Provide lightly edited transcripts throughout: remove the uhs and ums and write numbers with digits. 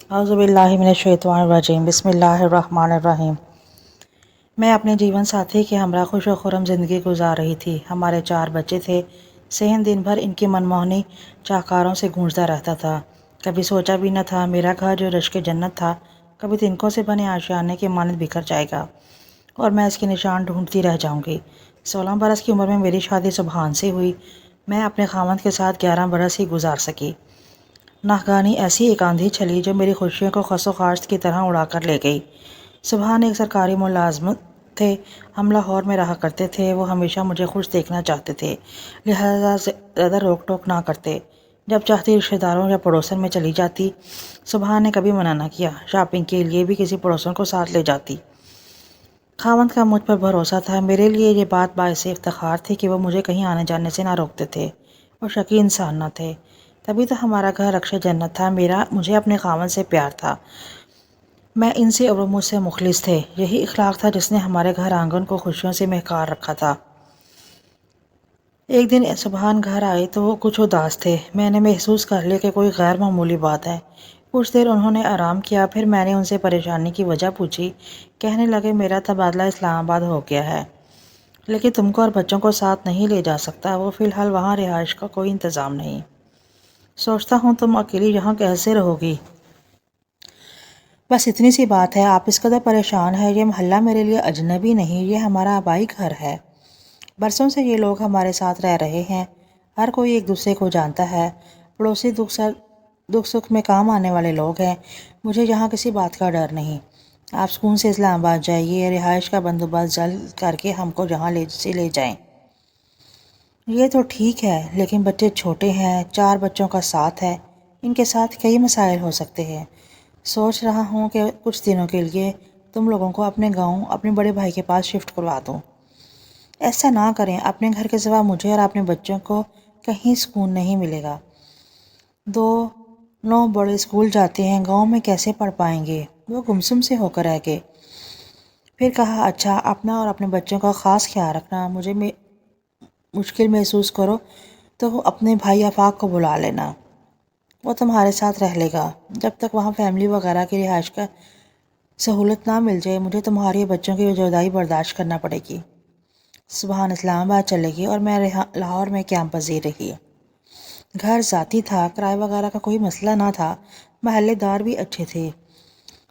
اعوذ باللہ من الشیطان الرجیم بسم اللہ الرحمن الرحیم۔ میں اپنے جیون ساتھی کے ہمراہ خوش و خرم زندگی گزار رہی تھی۔ ہمارے 4 بچے تھے۔ ذہن دن بھر ان کی منموہنی چاکاروں سے گونجتا رہتا تھا۔ کبھی سوچا بھی نہ تھا میرا گھر جو رشک جنت تھا کبھی تنکوں سے بنے آشیانے کے مانند بکھر جائے گا اور میں اس کے نشان ڈھونڈتی رہ جاؤں گی۔ 16 برس کی عمر میں میری شادی سبحان سے ہوئی۔ میں اپنے خاوند کے ساتھ 11 برس ہی گزار سکی۔ ناگہانی ایسی ایک آندھی چلی جو میری خوشیوں کو خس و خاشت کی طرح اڑا کر لے گئی۔ سبحان ایک سرکاری ملازم تھے۔ ہم لاہور میں رہا کرتے تھے۔ وہ ہمیشہ مجھے خوش دیکھنا چاہتے تھے، لہذا زیادہ روک ٹوک نہ کرتے۔ جب چاہتی رشتہ داروں یا پڑوسن میں چلی جاتی، سبحان نے کبھی منع نہ کیا۔ شاپنگ کے لیے بھی کسی پڑوسن کو ساتھ لے جاتی۔ خاوند کا مجھ پر بھروسہ تھا۔ میرے لیے یہ بات باعث افتخار تھی کہ وہ مجھے کہیں آنے جانے سے نہ روکتے تھے اور شکی انسان نہ تھے۔ تبھی تو ہمارا گھر رکشہ جنت تھا۔ مجھے اپنے خاوند سے پیار تھا، میں ان سے اور وہ مجھ سے مخلص تھے۔ یہی اخلاق تھا جس نے ہمارے گھر آنگن کو خوشیوں سے مہکار رکھا تھا۔ ایک دن سبحان گھر آئے تو وہ کچھ اداس تھے۔ میں نے محسوس کر لیا کہ کوئی غیر معمولی بات ہے۔ کچھ دیر انہوں نے آرام کیا، پھر میں نے ان سے پریشانی کی وجہ پوچھی۔ کہنے لگے میرا تبادلہ اسلام آباد ہو گیا ہے، لیکن تم کو اور بچوں کو ساتھ نہیں لے جا سکتا۔ وہ فی الحال وہاں رہائش کا کوئی انتظام نہیں۔ سوچتا ہوں تم اکیلی یہاں کیسے رہو گی؟ بس اتنی سی بات ہے۔ آپ اس قدر پریشان ہیں۔ یہ محلہ میرے لیے اجنبی نہیں، یہ ہمارا آبائی گھر ہے۔ برسوں سے یہ لوگ ہمارے ساتھ رہ رہے ہیں۔ ہر کوئی ایک دوسرے کو جانتا ہے۔ پڑوسی دکھ سکھ میں کام آنے والے لوگ ہیں۔ مجھے یہاں کسی بات کا ڈر نہیں۔ آپ سکون سے اسلام آباد جائیے، رہائش کا بندوبست جلد کر کے ہم کو یہاں سے لے جائیں۔ یہ تو ٹھیک ہے، لیکن بچے چھوٹے ہیں، 4 بچوں کا ساتھ ہے، ان کے ساتھ کئی مسائل ہو سکتے ہیں۔ سوچ رہا ہوں کہ کچھ دنوں کے لیے تم لوگوں کو اپنے گاؤں اپنے بڑے بھائی کے پاس شفٹ کروا دوں۔ ایسا نہ کریں، اپنے گھر کے سوا مجھے اور اپنے بچوں کو کہیں سکون نہیں ملے گا۔ 2 بڑے اسکول جاتے ہیں، گاؤں میں کیسے پڑھ پائیں گے؟ وہ گمسم سے ہو کر رہ گئے۔ پھر کہا اچھا، اپنا اور اپنے بچوں کا خاص خیال رکھنا۔ مجھے مشکل محسوس کرو تو اپنے بھائی آفاق کو بلا لینا، وہ تمہارے ساتھ رہ لے گا۔ جب تک وہاں فیملی وغیرہ کی رہائش کا سہولت نہ مل جائے مجھے تمہاری بچوں کی جدائی برداشت کرنا پڑے گی۔ سبحان اسلام آباد چلے گی اور میں لاہور میں قیام پذیر رہی۔ گھر ذاتی تھا، کرائے وغیرہ کا کوئی مسئلہ نہ تھا، محلے دار بھی اچھے تھے۔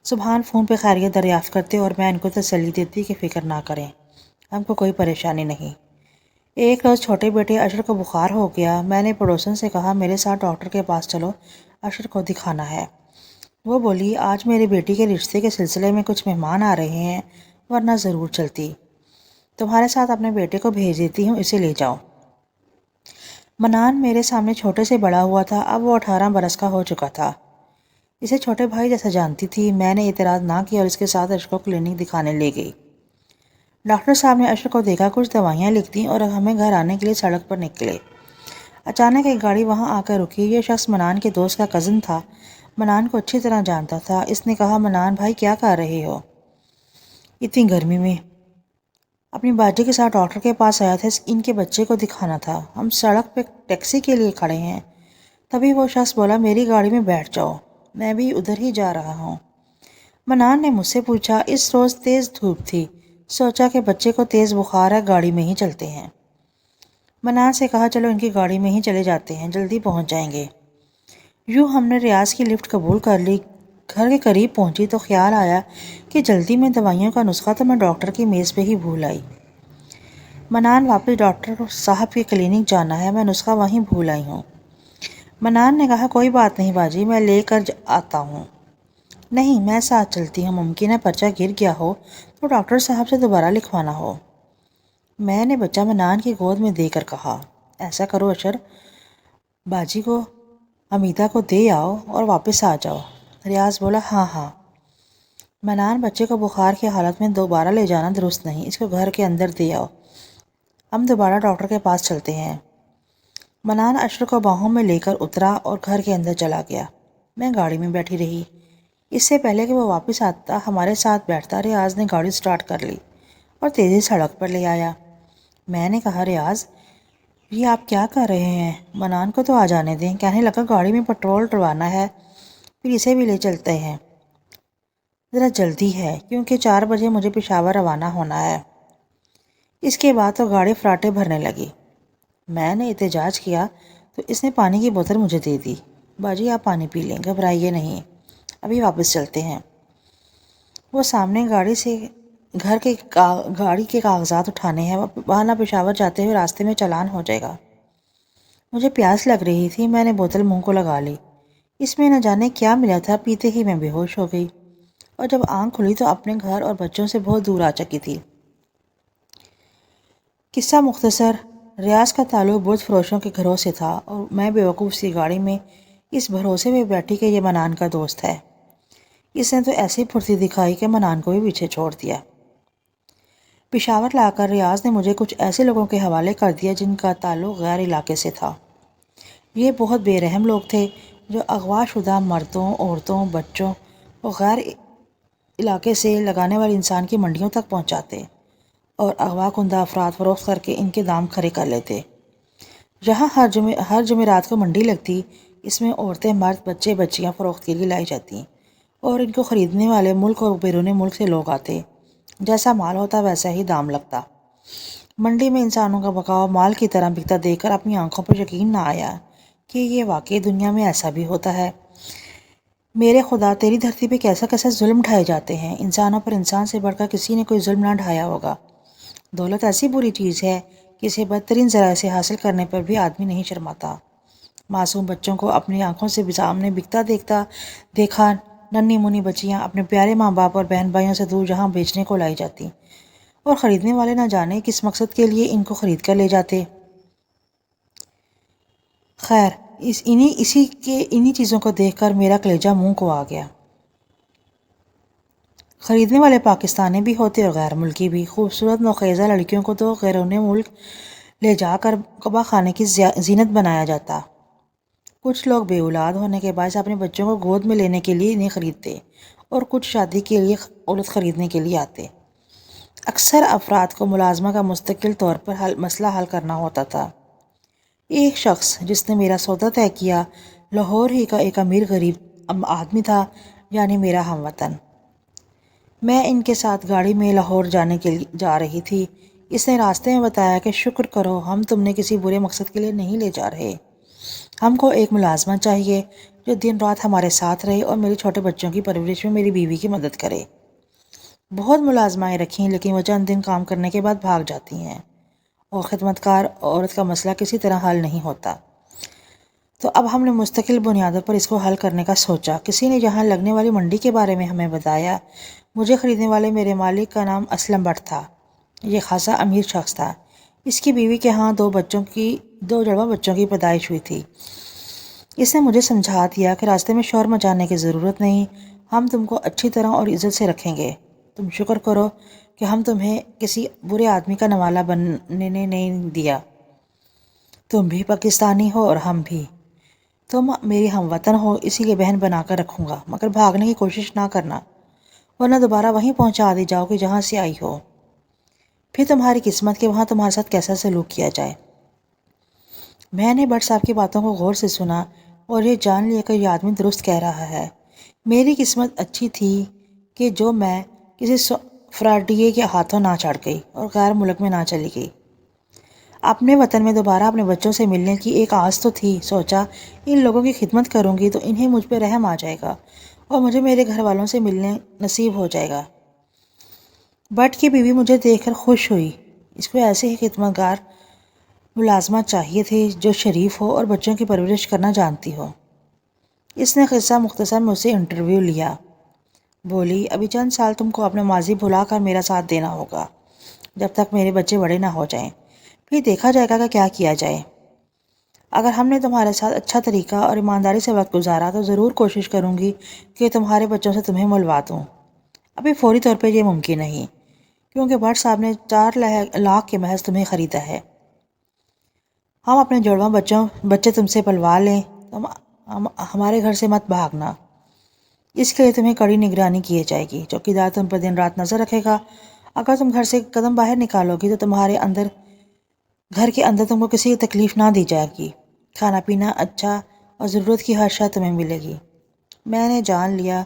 سبحان فون پہ خیریت دریافت کرتے اور میں ان کو تسلی دیتی کہ فکر نہ کریں، ہم کو کوئی پریشانی نہیں۔ ایک روز چھوٹے بیٹے اشر کو بخار ہو گیا۔ میں نے پڑوسن سے کہا میرے ساتھ ڈاکٹر کے پاس چلو، اشر کو دکھانا ہے۔ وہ بولی آج میری بیٹی کے رشتے کے سلسلے میں کچھ مہمان آ رہے ہیں، ورنہ ضرور چلتی۔ تمہارے ساتھ اپنے بیٹے کو بھیج دیتی ہوں، اسے لے جاؤ۔ منان میرے سامنے چھوٹے سے بڑا ہوا تھا، اب وہ 18 برس کا ہو چکا تھا۔ اسے چھوٹے بھائی جیسا جانتی تھی۔ میں نے اعتراض نہ کیا اور اس کے ساتھ اشر کو کلینک دکھانے لے گئی۔ ڈاکٹر صاحب نے اشر کو دیکھا، کچھ دوائیاں لکھ دیں اور ہمیں گھر آنے کے لیے سڑک پر نکلے۔ اچانک ایک گاڑی وہاں آ کر رکی۔ یہ شخص منان کے دوست کا کزن تھا، منان کو اچھی طرح جانتا تھا۔ اس نے کہا منان بھائی کیا کر رہے ہو اتنی گرمی میں؟ اپنی باجی کے ساتھ ڈاکٹر کے پاس آیا تھا، ان کے بچے کو دکھانا تھا، ہم سڑک پہ ٹیکسی کے لیے کھڑے ہیں۔ تبھی وہ شخص بولا میری گاڑی میں بیٹھ جاؤ، میں بھی ادھر ہی جا رہا ہوں۔ منان نے مجھ سے پوچھا، اس روز تیز دھوپ تھی، سوچا کہ بچے کو تیز بخار ہے، گاڑی میں ہی چلتے ہیں۔ منان سے کہا چلو ان کی گاڑی میں ہی چلے جاتے ہیں، جلدی پہنچ جائیں گے۔ یوں ہم نے ریاض کی لفٹ قبول کر لی۔ گھر کے قریب پہنچی تو خیال آیا کہ جلدی میں دوائیوں کا نسخہ تو میں ڈاکٹر کی میز پہ ہی بھول آئی۔ منان واپس ڈاکٹر صاحب کی کلینک جانا ہے، میں نسخہ وہیں بھول آئی ہوں۔ منان نے کہا کوئی بات نہیں باجی، میں لے کر آتا ہوں۔ نہیں، میں ساتھ چلتی ہوں، ممکن ہے پرچہ گر گیا ہو تو ڈاکٹر صاحب سے دوبارہ لکھوانا ہو۔ میں نے بچہ منان کی گود میں دے کر کہا ایسا کرو اشر، باجی کو حمیدہ کو دے آؤ اور واپس آ جاؤ۔ ریاض بولا ہاں ہاں۔ منان بچے کو بخار کی حالت میں دوبارہ لے جانا درست نہیں، اس کو گھر کے اندر دے آؤ، ہم دوبارہ ڈاکٹر کے پاس چلتے ہیں۔ منان اشر کو باہوں میں لے کر اترا اور گھر کے اندر چلا گیا۔ میں گاڑی میں بیٹھی رہی۔ اس سے پہلے کہ وہ واپس آتا ہمارے ساتھ بیٹھتا، ریاض نے گاڑی سٹارٹ کر لی اور تیزی سڑک پر لے آیا۔ میں نے کہا ریاض یہ آپ کیا کر رہے ہیں؟ منان کو تو آ جانے دیں۔ کہنے لگا گاڑی میں پٹرول ڈلوانا ہے، پھر اسے بھی لے چلتے ہیں، ذرا جلدی ہے کیونکہ 4 بجے مجھے پشاور روانہ ہونا ہے۔ اس کے بعد تو گاڑی فراٹے بھرنے لگی۔ میں نے احتجاج کیا تو اس نے پانی کی بوتل مجھے دے دی۔ باجی آپ پانی پی لیں، گھبرائیے نہیں، ابھی واپس چلتے ہیں۔ وہ سامنے گاڑی سے گاڑی کے کاغذات اٹھانے ہیں، وہاں پشاور جاتے ہوئے راستے میں چالان ہو جائے گا۔ مجھے پیاس لگ رہی تھی، میں نے بوتل منہ کو لگا لی۔ اس میں نہ جانے کیا ملا تھا، پیتے ہی میں بے ہوش ہو گئی اور جب آنکھ کھلی تو اپنے گھر اور بچوں سے بہت دور آ چکی تھی۔ قصہ مختصر، ریاض کا تعلق بت فروشوں کے گھروں سے تھا اور میں بے وقوف سی گاڑی میں اس بھروسے میں بیٹھی کہ یہ منان کا دوست ہے۔ اس نے تو ایسی پھرتی دکھائی کہ منان کو بھی پیچھے چھوڑ دیا۔ پشاور لا کر ریاض نے مجھے کچھ ایسے لوگوں کے حوالے کر دیا جن کا تعلق غیر علاقے سے تھا۔ یہ بہت بے رحم لوگ تھے جو اغوا شدہ مردوں، عورتوں، بچوں اور غیر علاقے سے لگانے والے انسان کی منڈیوں تک پہنچاتے اور اغوا کنندہ افراد فروخت کر کے ان کے دام کھڑے کر لیتے۔ جہاں ہر جمعرات کو منڈی لگتی، اس میں عورتیں، مرد، بچے، بچیاں فروخت کے لیے لائی جاتی اور ان کو خریدنے والے ملک اور بیرون ملک سے لوگ آتے۔ جیسا مال ہوتا ویسا ہی دام لگتا۔ منڈی میں انسانوں کا بقاؤ مال کی طرح بکتا دیکھ کر اپنی آنکھوں پر یقین نہ آیا کہ یہ واقعی دنیا میں ایسا بھی ہوتا ہے۔ میرے خدا، تیری دھرتی پہ کیسا کیسا ظلم ڈھائے جاتے ہیں۔ انسانوں پر انسان سے بڑھ کر کسی نے کوئی ظلم نہ ڈھایا ہوگا۔ دولت ایسی بری چیز ہے کہ اسے بدترین ذرائع سے حاصل کرنے پر بھی آدمی نہیں شرماتا۔ معصوم بچوں کو اپنی آنکھوں سے سامنے بکتا دیکھا، ننھی منھی بچیاں اپنے پیارے ماں باپ اور بہن بھائیوں سے دور جہاں بیچنے کو لائی جاتی اور خریدنے والے نہ جانے کس مقصد کے لیے ان کو خرید کر لے جاتے۔ خیر، انہی چیزوں کو دیکھ کر میرا کلیجہ منہ کو آ گیا۔ خریدنے والے پاکستانی بھی ہوتے اور غیر ملکی بھی۔ خوبصورت نوخیزہ لڑکیوں کو تو بیرون ملک لے جا کر کبا خانے کی زینت بنایا جاتا۔ کچھ لوگ بے اولاد ہونے کے باعث اپنے بچوں کو گود میں لینے کے لیے انہیں خریدتے اور کچھ شادی کے لیے اولاد خریدنے کے لیے آتے۔ اکثر افراد کو ملازمہ کا مستقل طور پر مسئلہ حل کرنا ہوتا تھا۔ ایک شخص جس نے میرا سودا طے کیا لاہور ہی کا ایک امیر غریب آدمی تھا، یعنی میرا ہم وطن۔ میں ان کے ساتھ گاڑی میں لاہور جا رہی تھی۔ اس نے راستے میں بتایا کہ شکر کرو ہم تم نے کسی برے مقصد کے لیے نہیں لے جا رہے۔ ہم کو ایک ملازمہ چاہیے جو دن رات ہمارے ساتھ رہے اور میرے چھوٹے بچوں کی پرورش میں میری بیوی کی مدد کرے۔ بہت ملازمائیں رکھیں لیکن وہ چند دن کام کرنے کے بعد بھاگ جاتی ہیں اور خدمتگار عورت کا مسئلہ کسی طرح حل نہیں ہوتا۔ تو اب ہم نے مستقل بنیادوں پر اس کو حل کرنے کا سوچا۔ کسی نے یہاں لگنے والی منڈی کے بارے میں ہمیں بتایا۔ مجھے خریدنے والے میرے مالک کا نام اسلم بٹ تھا۔ یہ خاصا امیر شخص تھا۔ اس کی بیوی کے ہاں 2 جڑواں بچوں کی پیدائش ہوئی تھی۔ اس نے مجھے سمجھا دیا کہ راستے میں شور مچانے کی ضرورت نہیں، ہم تم کو اچھی طرح اور عزت سے رکھیں گے۔ تم شکر کرو کہ ہم تمہیں کسی برے آدمی کا نوالا بننے نہیں دیا۔ تم بھی پاکستانی ہو اور ہم بھی۔ تم میری ہم وطن ہو، اسی لیے بہن بنا کر رکھوں گا، مگر بھاگنے کی کوشش نہ کرنا ورنہ دوبارہ وہیں پہنچا دی جاؤ گے جہاں سے آئی ہو۔ پھر تمہاری قسمت کہ وہاں تمہارے ساتھ کیسا سلوک کیا جائے۔ میں نے بٹ صاحب کی باتوں کو غور سے سنا اور یہ جان لیا کہ یہ آدمی درست کہہ رہا ہے۔ میری قسمت اچھی تھی کہ جو میں کسی فراڈیے کے ہاتھوں نہ چڑھ گئی اور غیر ملک میں نہ چلی گئی۔ اپنے وطن میں دوبارہ اپنے بچوں سے ملنے کی ایک آس تو تھی۔ سوچا ان لوگوں کی خدمت کروں گی تو انہیں مجھ پہ رحم آ جائے گا اور مجھے میرے گھر والوں سے ملنے نصیب ہو جائے گا۔ بٹ کی بیوی مجھے دیکھ کر خوش ہوئی۔ اس کو ایسے ہی خدمتگار ملازمہ چاہیے تھی جو شریف ہو اور بچوں کی پرورش کرنا جانتی ہو۔ اس نے قصہ مختصر مجھ سے انٹرویو لیا۔ بولی ابھی چند سال تم کو اپنے ماضی بھلا کر میرا ساتھ دینا ہوگا جب تک میرے بچے بڑے نہ ہو جائیں، پھر دیکھا جائے گا کہ کیا کیا جائے۔ اگر ہم نے تمہارے ساتھ اچھا طریقہ اور ایمانداری سے وقت گزارا تو ضرور کوشش کروں گی کہ تمہارے بچوں سے تمہیں ملوا دوں۔ ابھی فوری طور پہ یہ ممکن نہیں کیونکہ بٹ صاحب نے 4 لاکھ کے محض تمہیں خریدا ہے۔ ہم اپنے جڑواں بچے تم سے پلوا لیں، تم ہمارے گھر سے مت بھاگنا۔ اس کے لیے تمہیں کڑی نگرانی کی جائے گی۔ چوکیدار تم پر دن رات نظر رکھے گا۔ اگر تم گھر سے قدم باہر نکالو گی تو گھر کے اندر تم کو کسی تکلیف نہ دی جائے گی۔ کھانا پینا اچھا اور ضرورت کی ہر شے تمہیں ملے گی۔ میں نے جان لیا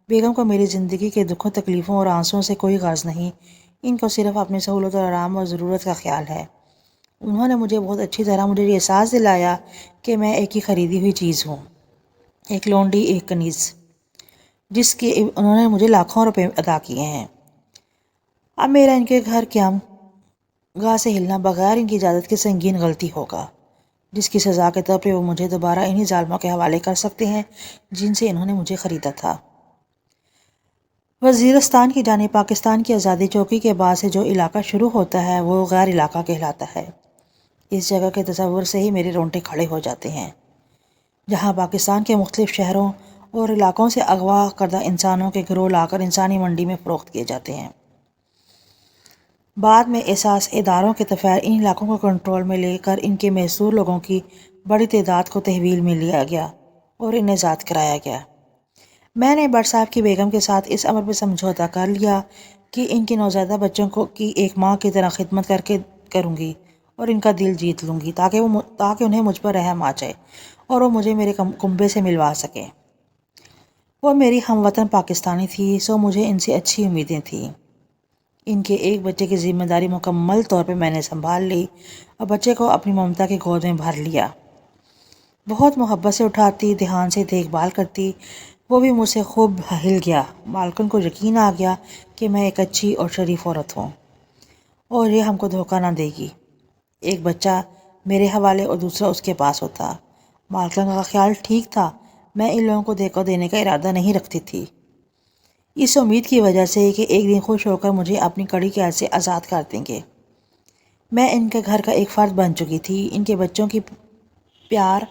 بیگم کو میری زندگی کے دکھوں تکلیفوں اور آنسوؤں سے کوئی غرض نہیں، ان کو صرف اپنی سہولت اور آرام اور ضرورت کا خیال ہے۔ انہوں نے مجھے بہت اچھی طرح مجھے یہ احساس دلایا کہ میں ایک ہی خریدی ہوئی چیز ہوں، ایک لونڈی، ایک کنیز، جس کے انہوں نے مجھے لاکھوں روپے ادا کیے ہیں۔ اب میرا ان کے گھر قیام گاہ سے ہلنا بغیر ان کی اجازت کے سنگین غلطی ہوگا، جس کی سزا کے طور پہ وہ مجھے دوبارہ انہی ظالموں کے حوالے کر سکتے ہیں جن سے انہوں نے مجھے خریدا تھا۔ وزیرستان کی جانب پاکستان کی آزادی چوکی کے بعد سے جو علاقہ شروع ہوتا ہے وہ غیر علاقہ کہلاتا ہے۔ اس جگہ کے تصور سے ہی میرے رونگٹے کھڑے ہو جاتے ہیں، جہاں پاکستان کے مختلف شہروں اور علاقوں سے اغوا کردہ انسانوں کے گروہ لا کر انسانی منڈی میں فروخت کیے جاتے ہیں۔ بعد میں احساس اداروں کے تفیر ان علاقوں کو کنٹرول میں لے کر ان کے محصور لوگوں کی بڑی تعداد کو تحویل میں لیا گیا اور انہیں آزاد کرایا گیا۔ میں نے بٹ صاحب کی بیگم کے ساتھ اس امر پہ سمجھوتا کر لیا کہ ان کے نوزائیدہ بچوں کی ایک ماں کی طرح خدمت کروں گی اور ان کا دل جیت لوں گی تاکہ انہیں مجھ پر رحم آ جائے اور وہ مجھے میرے کنبے سے ملوا سکیں۔ وہ میری ہم وطن پاکستانی تھی، سو مجھے ان سے اچھی امیدیں تھیں۔ ان کے ایک بچے کی ذمہ داری مکمل طور پہ میں نے سنبھال لی اور بچے کو اپنی ممتا کی گود میں بھر لیا۔ بہت محبت سے اٹھاتی، دھیان سے دیکھ بھال کرتی، وہ بھی مجھ سے خوب ہل گیا۔ مالکن کو یقین آ گیا کہ میں ایک اچھی اور شریف عورت ہوں اور یہ ہم کو دھوکہ نہ دے گی۔ ایک بچہ میرے حوالے اور دوسرا اس کے پاس ہوتا۔ مالکن کا خیال ٹھیک تھا، میں ان لوگوں کو دھوکہ دینے کا ارادہ نہیں رکھتی تھی، اس امید کی وجہ سے کہ ایک دن خوش ہو کر مجھے اپنی کڑی قید سے آزاد کر دیں گے۔ میں ان کے گھر کا ایک فرد بن چکی تھی، ان کے بچوں کی پیار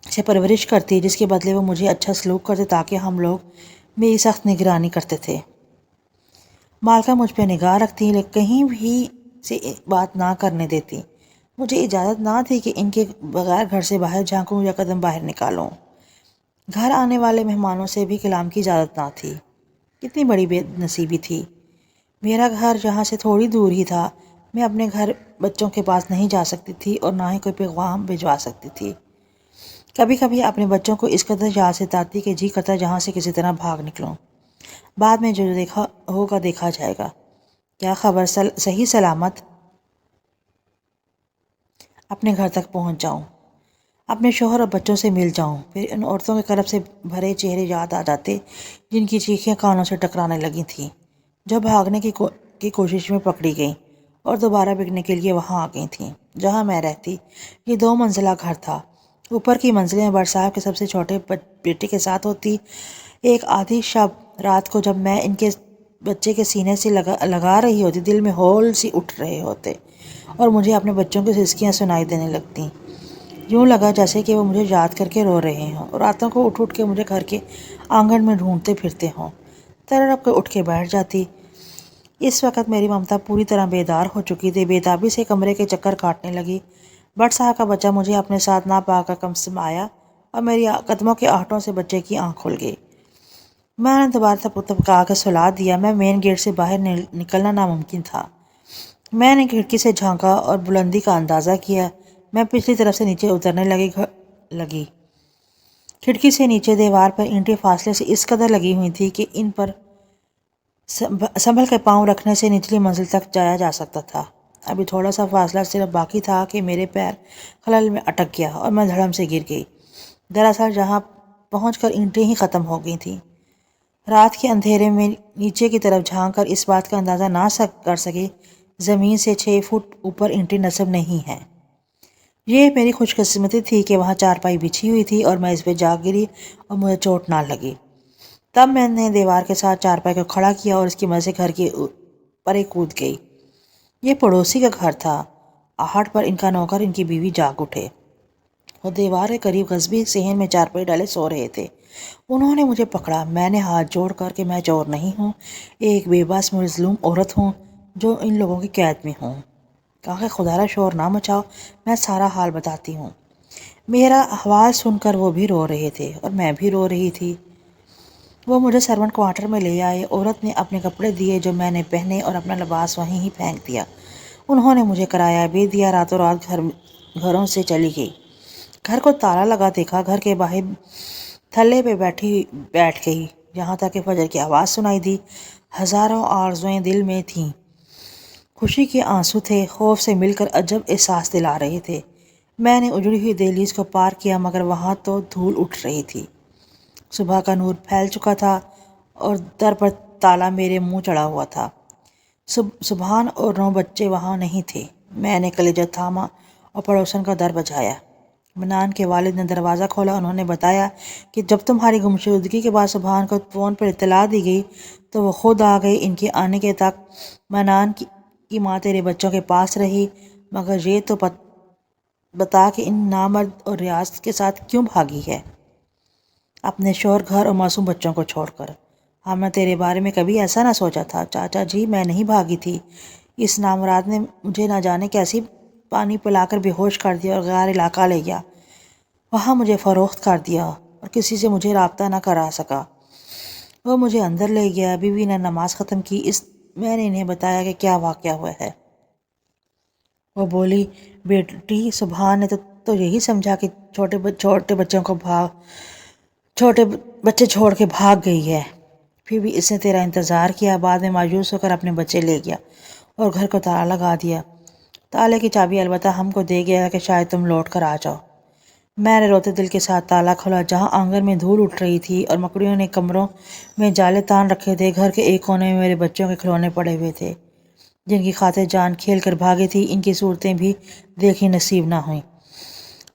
سے پرورش کرتی، جس کے بدلے وہ مجھے اچھا سلوک کرتے تاکہ ہم لوگ میری سخت نگرانی کرتے تھے۔ مالکہ مجھ پہ نگاہ رکھتی لیکن کہیں بھی سے بات نہ کرنے دیتی۔ مجھے اجازت نہ تھی کہ ان کے بغیر گھر سے باہر جھانکوں یا قدم باہر نکالوں۔ گھر آنے والے مہمانوں سے بھی کلام کی اجازت نہ تھی۔ کتنی بڑی بے نصیبی تھی۔ میرا گھر جہاں سے تھوڑی دور ہی تھا، میں اپنے گھر بچوں کے پاس نہیں جا سکتی تھی اور نہ ہی کوئی پیغام بھجوا سکتی تھی۔ کبھی کبھی اپنے بچوں کو اس قدر یاد ستاتی کہ جی کرتا جہاں سے کسی طرح بھاگ نکلوں۔ بعد میں جو دیکھا ہوگا دیکھا جائے گا۔ کیا خبر صحیح سلامت اپنے گھر تک پہنچ جاؤں، اپنے شوہر اور بچوں سے مل جاؤں۔ پھر ان عورتوں کے کرب سے بھرے چہرے یاد آ جاتے جن کی چیخیں کانوں سے ٹکرانے لگی تھیں، جو بھاگنے کی کوشش میں پکڑی گئیں اور دوبارہ بکنے کے لیے وہاں آ گئی تھیں جہاں میں رہتی۔ یہ 2 منزلہ گھر تھا۔ اوپر کی منزلیں بٹ صاحب کے سب سے چھوٹے بیٹے کے ساتھ ہوتی۔ ایک آدھی شب رات کو جب میں ان کے بچے کے سینے سے لگا رہی ہوتی، دل میں ہول سی اٹھ رہے ہوتے اور مجھے اپنے بچوں کی سسکیاں سنائی دینے لگتیں۔ یوں لگا جیسے کہ وہ مجھے یاد کر کے رو رہے ہوں اور راتوں کو اٹھ کے مجھے گھر کے آنگن میں ڈھونڈتے پھرتے ہوں۔ تڑپ کے اٹھ کے بیٹھ جاتی۔ اس وقت میری ممتا پوری طرح بیدار ہو چکی تھی، بےتابی سے کمرے کے چکر کاٹنے لگی۔ بٹ صاحب کا بچہ مجھے اپنے ساتھ نہ پا کر کم سمایا اور میری قدموں کے آہٹوں سے بچے کی آنکھ کھل گئی۔ میں نے دوبارہ تپکا کے سلا دیا۔ میں مین گیٹ سے باہر نکلنا ناممکن تھا۔ میں نے کھڑکی سے جھانکا اور بلندی کا اندازہ کیا۔ میں پچھلی طرف سے نیچے اترنے لگی۔ کھڑکی سے نیچے دیوار پر اینٹیں فاصلے سے اس قدر لگی ہوئی تھی کہ ان پر سنبھل کے پاؤں رکھنے سے نچلی منزل تک جایا جا سکتا تھا۔ ابھی تھوڑا سا فاصلہ صرف باقی تھا کہ میرے پیر خلل میں اٹک گیا اور میں دھڑم سے گر گئی۔ دراصل جہاں پہنچ کر اینٹیں ہی ختم ہو گئی تھیں۔ رات کے اندھیرے میں نیچے کی طرف جھانک کر اس بات کا اندازہ نہ کر سکی زمین سے 6 فٹ اوپر اینٹیں نصب نہیں ہیں۔ یہ میری خوش قسمتی تھی کہ وہاں چارپائی بچھی ہوئی تھی اور میں اس پہ جا گری اور مجھے چوٹ نہ لگی۔ تب میں نے دیوار کے ساتھ چارپائی کو کھڑا کیا اور اس کی مدد سے گھر کی پرے کود گئی۔ یہ پڑوسی کا گھر تھا۔ آہٹ پر ان کا نوکر ان کی بیوی جاگ اٹھے۔ وہ دیوار کے قریب غصبی صحن میں چارپائی ڈالے سو رہے تھے۔ انہوں نے مجھے پکڑا۔ میں نے ہاتھ جوڑ کر کہ میں چور نہیں ہوں، ایک بے بس مظلوم عورت ہوں جو ان لوگوں کی قید میں ہوں، کہا کہ خدا را شور نہ مچاؤ، میں سارا حال بتاتی ہوں۔ میرا احوال سن کر وہ بھی رو رہے تھے اور میں بھی رو رہی تھی۔ وہ مجھے سرونٹ کوارٹر میں لے آئے۔ عورت نے اپنے کپڑے دیے جو میں نے پہنے اور اپنا لباس وہیں ہی پھینک دیا۔ انہوں نے مجھے کرایہ بھی دیا۔ راتوں رات گھروں سے چلی گئی۔ گھر کو تالا لگا دیکھا، گھر کے باہر تھلے پہ بیٹھ گئی، یہاں تک کہ فجر کی آواز سنائی دی۔ ہزاروں آرزوئیں دل میں تھیں، خوشی کے آنسو تھے، خوف سے مل کر عجب احساس دلا رہے تھے۔ میں نے اجڑی ہوئی دہلیز کو پار کیا، مگر وہاں تو دھول اٹھ رہی تھی۔ صبح کا نور پھیل چکا تھا اور در پر تالا میرے منہ چڑھا ہوا تھا۔ سبحان اور 9 بچے وہاں نہیں تھے۔ میں نے کلیجہ تھاما اور پڑوسن کا در بجایا۔ منان کے والد نے دروازہ کھولا۔ انہوں نے بتایا کہ جب تمہاری گمشدگی کے بعد سبحان کو فون پر اطلاع دی گئی تو وہ خود آ گئی۔ ان کے آنے کے تک منان کی ماں تیرے بچوں کے پاس رہی، مگر یہ تو بتا کہ ان نامرد اور ریاض کے ساتھ کیوں بھاگی ہے، اپنے شوہر، گھر اور معصوم بچوں کو چھوڑ کر؟ ہم نے تیرے بارے میں کبھی ایسا نہ سوچا تھا۔ چاچا جی، میں نہیں بھاگی تھی، اس نامراد نے مجھے نہ جانے کیسی پانی پلا کر بے ہوش کر دیا اور غیر علاقہ لے گیا، وہاں مجھے فروخت کر دیا اور کسی سے مجھے رابطہ نہ کرا سکا۔ وہ مجھے اندر لے گیا، بیوی نے نماز ختم کی۔ میں نے انہیں بتایا کہ کیا واقعہ ہوا ہے۔ وہ بولی، بیٹی، سبحان نے تو یہی سمجھا کہ چھوٹے بچے چھوڑ کے بھاگ گئی ہے، پھر بھی اس نے تیرا انتظار کیا، بعد میں مایوس ہو کر اپنے بچے لے گیا اور گھر کو تالا لگا دیا۔ تالے کی چابی البتہ ہم کو دے گیا کہ شاید تم لوٹ کر آ جاؤ۔ میں نے روتے دل کے ساتھ تالا کھولا۔ جہاں آنگن میں دھول اٹھ رہی تھی اور مکڑیوں نے کمروں میں جالے تان رکھے تھے، گھر کے ایک کونے میں میرے بچوں کے کھلونے پڑے ہوئے تھے، جن کی خاطر جان کھیل کر بھاگی تھی۔ ان کی صورتیں بھی دیکھنی نصیب نہ ہوئیں۔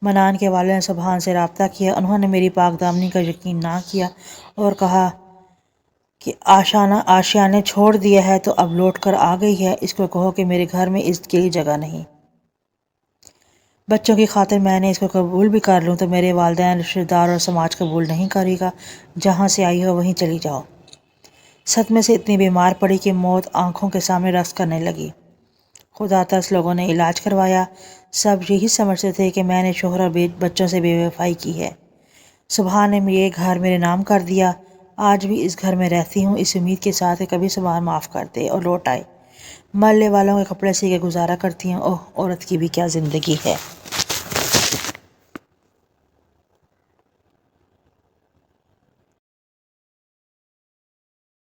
منان کے والد نے سبحان سے رابطہ کیا۔ انہوں نے میری پاک دامنی کا یقین نہ کیا اور کہا کہ آشیانے چھوڑ دیا ہے تو اب لوٹ کر آ گئی ہے، اس کو کہو کہ میرے گھر میں اس کے لیے جگہ نہیں۔ بچوں کی خاطر میں نے اس کو قبول بھی کر لوں تو میرے والدین، رشتہ دار اور سماج قبول نہیں کرے گا۔ جہاں سے آئی ہو وہیں چلی جاؤ۔ صدمے سے اتنی بیمار پڑی کہ موت آنکھوں کے سامنے رقص کرنے لگی۔ خدا ترس لوگوں نے علاج کروایا۔ سب یہی سمجھتے تھے کہ میں نے شوہر اور بچوں سے بے وفائی کی ہے۔ سبحان نے یہ گھر میرے نام کر دیا۔ آج بھی اس گھر میں رہتی ہوں، اس امید کے ساتھ کہ کبھی سبحان معاف کر دے اور لوٹ آئے۔ محلے والوں کے کپڑے سی کے گزارا کرتی ہوں۔ اوہ، عورت کی بھی کیا زندگی ہے۔